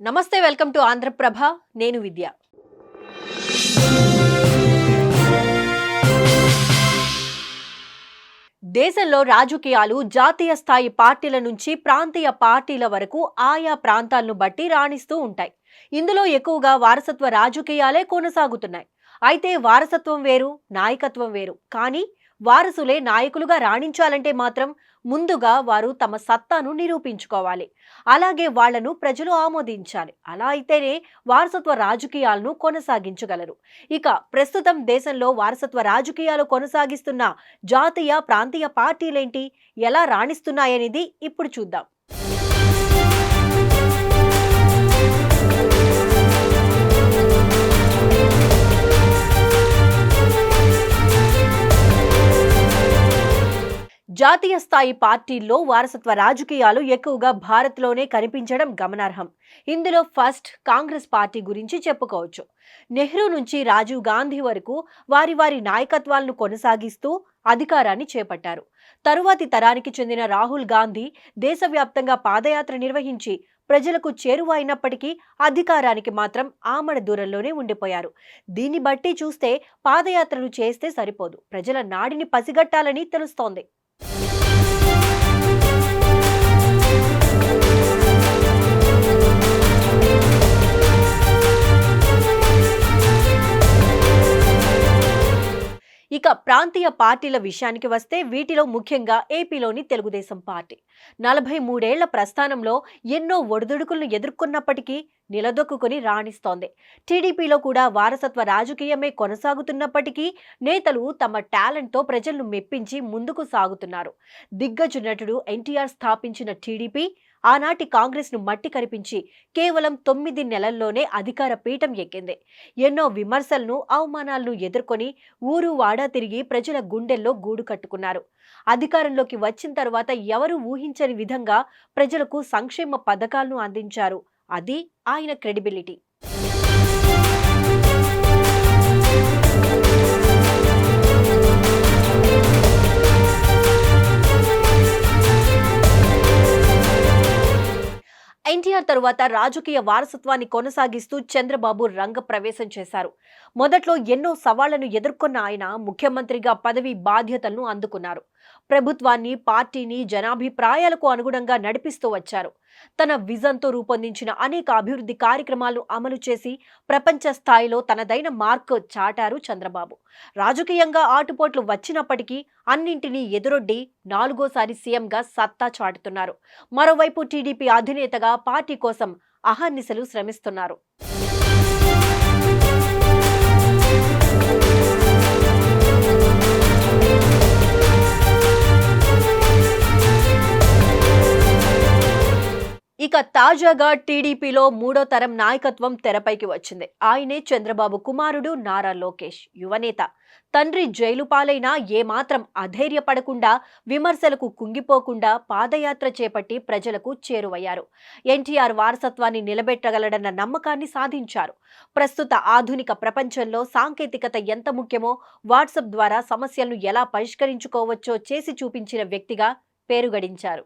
నమస్తే, welcome to Andhraprabha. నేను విద్య. దేశంలో రాజకీయాలు జాతీయ స్థాయి పార్టీల నుంచి ప్రాంతీయ పార్టీల వరకు ఆయా ప్రాంతాలను బట్టి రాణిస్తూ ఉంటాయి. ఇందులో ఎక్కువగా వారసత్వ రాజకీయాలే కొనసాగుతున్నాయి. అయితే వారసత్వం వేరు, నాయకత్వం వేరు. కానీ వారసులే నాయకులుగా రాణించాలంటే మాత్రం ముందుగా వారు తమ సత్తాను నిరూపించుకోవాలి. అలాగే వాళ్లను ప్రజలు ఆమోదించాలి. అలా అయితేనే వారసత్వ రాజకీయాలను కొనసాగించగలరు. ఇక ప్రస్తుతం దేశంలో వారసత్వ రాజకీయాలు కొనసాగిస్తున్న జాతీయ, ప్రాంతీయ పార్టీలేంటి, ఎలా రాణిస్తున్నాయనేది ఇప్పుడు చూద్దాం. జాతీయ స్థాయి పార్టీల్లో వారసత్వ రాజకీయాలు ఎక్కువగా భారత్లోనే కనిపించడం గమనార్హం. ఇందులో ఫస్ట్ కాంగ్రెస్ పార్టీ గురించి చెప్పుకోవచ్చు. నెహ్రూ నుంచి రాజీవ్ గాంధీ వరకు వారి వారి నాయకత్వాలను కొనసాగిస్తూ అధికారాన్ని చేపట్టారు. తరువాతి తరానికి చెందిన రాహుల్ గాంధీ దేశవ్యాప్తంగా పాదయాత్ర నిర్వహించి ప్రజలకు చేరువైనప్పటికీ అధికారానికి మాత్రం ఆమడ దూరంలోనే ఉండిపోయారు. దీన్ని బట్టి చూస్తే పాదయాత్రలు చేస్తే సరిపోదు, ప్రజల నాడిని పసిగట్టాలని తెలుస్తోంది. ఇక ప్రాంతీయ పార్టీల విషయానికి వస్తే వీటిలో ముఖ్యంగా ఏపీలోని తెలుగుదేశం పార్టీ 43 ఏళ్ల ప్రస్థానంలో ఎన్నో ఒడిదుడుకులను ఎదుర్కొన్నప్పటికీ నిలదొక్కుని రాణిస్తోంది. టీడీపీలో కూడా వారసత్వ రాజకీయమే కొనసాగుతున్నప్పటికీ నేతలు తమ టాలెంట్తో ప్రజలను మెప్పించి ముందుకు సాగుతున్నారు. దిగ్గజ నటుడు ఎన్టీఆర్ స్థాపించిన టీడీపీ ఆనాటి కాంగ్రెస్ ను మట్టి కరిపించి కేవలం 9 నెలల్లోనే అధికార పీఠం ఎక్కింది. ఎన్నో విమర్శలను, అవమానాలను ఎదుర్కొని ఊరు వాడా తిరిగి ప్రజల గుండెల్లో గూడు కట్టుకున్నారు. అధికారంలోకి వచ్చిన తర్వాత ఎవరు ఊహించని విధంగా ప్రజలకు సంక్షేమ పథకాలను అందించారు. అది ఆయన క్రెడిబిలిటీ. ఎన్టీఆర్ తరువాత రాజకీయ వారసత్వాన్ని కొనసాగిస్తూ చంద్రబాబు రంగ ప్రవేశం చేశారు. మొదట్లో ఎన్నో సవాళ్లను ఎదుర్కొన్న ఆయన ముఖ్యమంత్రిగా పదవి బాధ్యతలను అందుకున్నారు. ప్రభుత్వాన్ని, పార్టీని జనాభిప్రాయాలకు అనుగుణంగా నడిపిస్తూ వచ్చారు. తన విజన్తో రూపొందించిన అనేక అభివృద్ధి కార్యక్రమాలు అమలు చేసి ప్రపంచ స్థాయిలో తనదైన మార్క్ చాటారు చంద్రబాబు. రాజకీయంగా ఆటుపోట్లు వచ్చినప్పటికీ అన్నింటినీ ఎదురొడ్డి 4వ సీఎంగా సత్తా చాటుతున్నారు. మరోవైపు టీడీపీ అధినేతగా పార్టీ కోసం అహర్నిశలు శ్రమిస్తున్నారు. ఇక తాజాగా టీడీపీలో 3వ తరం నాయకత్వం తెరపైకి వచ్చింది. ఆయనే చంద్రబాబు కుమారుడు నారా లోకేష్. యువనేత. తండ్రి జైలు పాలైనా ఏమాత్రం అధైర్యపడకుండా, విమర్శలకు కుంగిపోకుండా పాదయాత్ర చేపట్టి ప్రజలకు చేరువయ్యారు. ఎన్టీఆర్ వారసత్వాన్ని నిలబెట్టగలడన్న నమ్మకాన్ని సాధించారు. ప్రస్తుత ఆధునిక ప్రపంచంలో సాంకేతికత ఎంత ముఖ్యమో, వాట్సాప్ ద్వారా సమస్యలను ఎలా పరిష్కరించుకోవచ్చో చేసి చూపించిన వ్యక్తిగా పేరు గడించారు.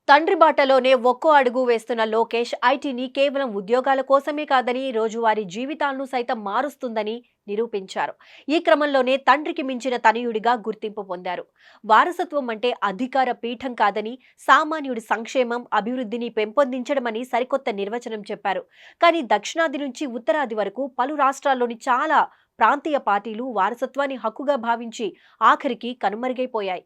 తండ్రి బాటలోనే ఒక్కో అడుగు వేస్తున్న లోకేష్ ఐటీని కేవలం ఉద్యోగాల కోసమే కాదని రోజువారీ జీవితాలను సైతం మారుస్తుందని నిరూపించారు. ఈ క్రమంలోనే తండ్రికి మించిన తనయుడిగా గుర్తింపు పొందారు. వారసత్వం అంటే అధికార పీఠం కాదని, సామాన్యుడి సంక్షేమం, అభివృద్ధిని పెంపొందించడమని సరికొత్త నిర్వచనం చెప్పారు. కానీ దక్షిణాది నుంచి ఉత్తరాది వరకు పలు రాష్ట్రాల్లోని చాలా ప్రాంతీయ పార్టీలు వారసత్వాన్ని హక్కుగా భావించి ఆఖరికి కనుమరుగైపోయాయి.